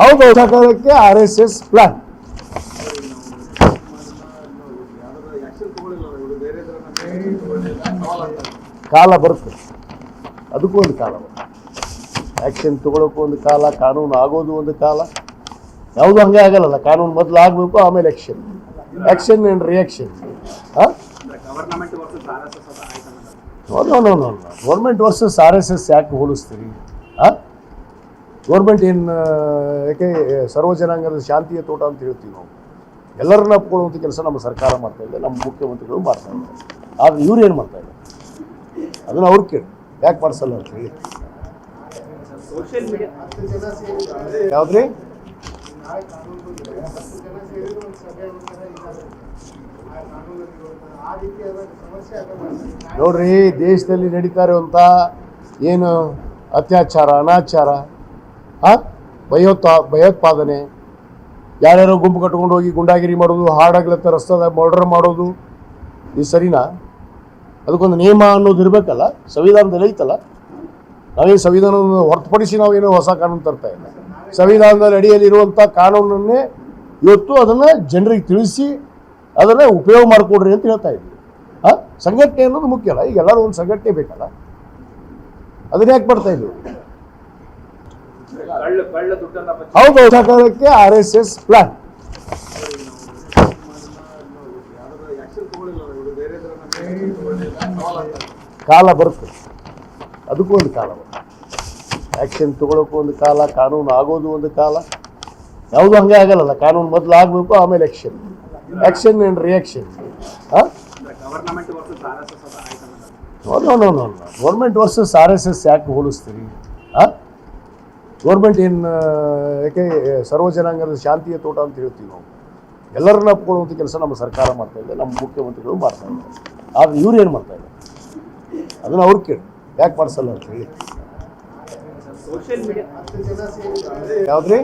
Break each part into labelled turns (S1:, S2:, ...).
S1: ಹೌದು, ಸರ್ಕಾರಕ್ಕೆ RSS plan. ಕಾಲ ಬರುತ್ತೆ, ಅದಕ್ಕೂ ಒಂದು ಕಾಲ ಬರುತ್ತೆ. ಆ್ಯಕ್ಷನ್ ತಗೊಳ್ಳೋಕ್ಕೂ ಒಂದು ಕಾಲ, ಕಾನೂನು ಆಗೋದು ಒಂದು ಕಾಲ. ಯಾವುದು ಹಂಗೆ ಆಗಲ್ಲ. ಕಾನೂನು ಮೊದಲು ಆಗಬೇಕು, ಆಮೇಲೆ action and reaction. No government versus RSS ಯಾಕೆ ಹೋಲಿಸ್ತೀರಿ? ಗೌರ್ಮೆಂಟ್ ಏನು ಯಾಕೆ ಸರ್ವ ಜನಾಂಗದ ಶಾಂತಿಯ ತೋಟ ಅಂತ ಹೇಳ್ತೀವಿ ನಾವು. ಎಲ್ಲರನ್ನ ಒಪ್ಕೊಳ್ಳುವಂಥ ಕೆಲಸ ನಮ್ಮ ಸರ್ಕಾರ ಮಾಡ್ತಾ ಇದೆ, ನಮ್ಮ ಮುಖ್ಯಮಂತ್ರಿಗಳು ಮಾಡ್ತಾ ಇದ್ದಾರೆ. ಆದರೆ ಇವ್ರು ಏನು ಮಾಡ್ತಾ ಇದ್ದಾರೆ ಅದನ್ನು ಅವ್ರು ಕೇಳಿ ಯಾಕೆ ಮಾಡಿಸಲ್ಲ ಅಂತ ಹೇಳಿ. ಯಾವುದ್ರಿ ನೋಡ್ರಿ, ದೇಶದಲ್ಲಿ ನಡೀತಾ ಇರುವಂಥ ಏನು ಅತ್ಯಾಚಾರ, ಅನಾಚಾರ, ಭಯೋತ್ಪಾದನೆ, ಯಾರ್ಯಾರೋ ಗುಂಪು ಕಟ್ಕೊಂಡು ಹೋಗಿ ಗುಂಡಾಗಿರಿ ಮಾಡೋದು, ಹಾಡಾಗ್ಲತ್ತ ರಸ್ತೆದಾಗ ಮರ್ಡರ್ ಮಾಡೋದು, ಇದು ಸರಿನಾ? ಅದಕ್ಕೊಂದು ನಿಯಮ ಅನ್ನೋದು ಇರಬೇಕಲ್ಲ. ಸಂವಿಧಾನದಲ್ಲಿ ಐತಲ್ಲ. ನಾವೇನು ಸಂವಿಧಾನವನ್ನು ಹೊರತುಪಡಿಸಿ ನಾವೇನೋ ಹೊಸ ಕಾನೂನು ತರ್ತಾ ಇಲ್ಲ. ಸಂವಿಧಾನದಲ್ಲಿ ಅಡಿಯಲ್ಲಿ ಇರುವಂಥ ಕಾನೂನನ್ನೇ ಇವತ್ತು ಅದನ್ನು ಜನರಿಗೆ ತಿಳಿಸಿ ಅದನ್ನು ಉಪಯೋಗ ಮಾಡಿಕೊಡ್ರಿ ಅಂತ ಹೇಳ್ತಾ ಇದ್ವಿ. ಸಂಘಟನೆ ಅನ್ನೋದು ಮುಖ್ಯ ಅಲ್ಲ. ಈಗ ಎಲ್ಲರೂ ಒಂದು ಸಂಘಟನೆ ಬೇಕಲ್ಲ, ಅದನ್ನ ಯಾಕೆ ಮಾಡ್ತಾ ಇದ್ವಿ? ಹೌದು, ಸರ್ಕಾರಕ್ಕೆ RSS ಪ್ಲಾನ್. ಕಾಲ ಬರುತ್ತೆ, ಅದಕ್ಕೂ ಒಂದು ಕಾಲ ಬರುತ್ತೆ. ಆ್ಯಕ್ಷನ್ ತಗೊಳ್ಳೋಕ್ಕೂ ಒಂದು ಕಾಲ, ಕಾನೂನು ಆಗೋದು ಒಂದು ಕಾಲ. ಯಾವುದು ಹಂಗೆ ಆಗಲ್ಲ. ಕಾನೂನು ಮೊದಲು ಆಗಬೇಕು, ಆಮೇಲೆ action and reaction. No government versus RSS ಯಾಕೆ ಹೋಲಿಸ್ತೀರಿ? ಗೌರ್ಮೆಂಟ್ ಏನು ಯಾಕೆ ಸರ್ವ ಜನಾಂಗದ ಶಾಂತಿಯ ತೋಟ ಅಂತ ಹೇಳ್ತೀವಿ ನಾವು. ಎಲ್ಲರನ್ನ ಒಪ್ಕೊಳ್ಳುವಂಥ ಕೆಲಸ ನಮ್ಮ ಸರ್ಕಾರ ಮಾಡ್ತಾ ಇದೆ, ನಮ್ಮ ಮುಖ್ಯಮಂತ್ರಿಗಳು ಮಾಡ್ತಾ ಇದ್ದಾರೆ. ಆದರೆ ಇವ್ರು ಏನು ಮಾಡ್ತಾ ಇದ್ದಾರೆ ಅದನ್ನು ಅವ್ರು ಕೇಳಿ ಯಾಕೆ ಮಾಡಿಸಲ್ಲ ಅಂತ ಹೇಳಿ. ಯಾವುದ್ರಿ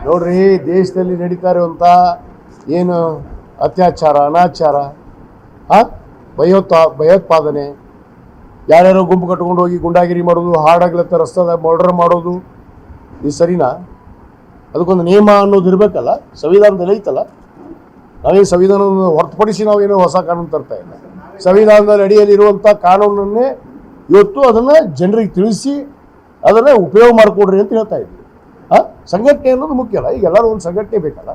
S1: ನೋಡ್ರಿ, ದೇಶದಲ್ಲಿ ನಡೀತಾ ಇರುವಂಥ ಏನು ಅತ್ಯಾಚಾರ, ಅನಾಚಾರ, ಭಯೋತ್ಪಾದನೆ, ಯಾರ್ಯಾರೋ ಗುಂಪು ಕಟ್ಕೊಂಡು ಹೋಗಿ ಗುಂಡಾಗಿರಿ ಮಾಡೋದು, ಹಾಡಾಗ್ಲತ್ತ ರಸ್ತೆದಾಗ ಮರ್ಡರ್ ಮಾಡೋದು, ಇದು ಸರಿನಾ? ಅದಕ್ಕೊಂದು ನಿಯಮ ಅನ್ನೋದು ಇರಬೇಕಲ್ಲ. ಸಂವಿಧಾನದಲ್ಲಿ ಐತಲ್ಲ. ನಾವೇನು ಸಂವಿಧಾನವನ್ನು ಹೊರತುಪಡಿಸಿ ನಾವೇನೋ ಹೊಸ ಕಾನೂನು ತರ್ತಾ ಇಲ್ಲ. ಸಂವಿಧಾನದಲ್ಲಿ ಅಡಿಯಲ್ಲಿ ಇರುವಂಥ ಕಾನೂನನ್ನೇ ಇವತ್ತು ಅದನ್ನು ಜನರಿಗೆ ತಿಳಿಸಿ ಅದನ್ನು ಉಪಯೋಗ ಮಾಡಿಕೊಡ್ರಿ ಅಂತ ಹೇಳ್ತಾ ಇದ್ವಿ. ಸಂಘಟನೆ ಅನ್ನೋದು ಮುಖ್ಯ ಅಲ್ಲ. ಈಗ ಎಲ್ಲರೂ ಒಂದು ಸಂಘಟನೆ ಬೇಕಲ್ಲ.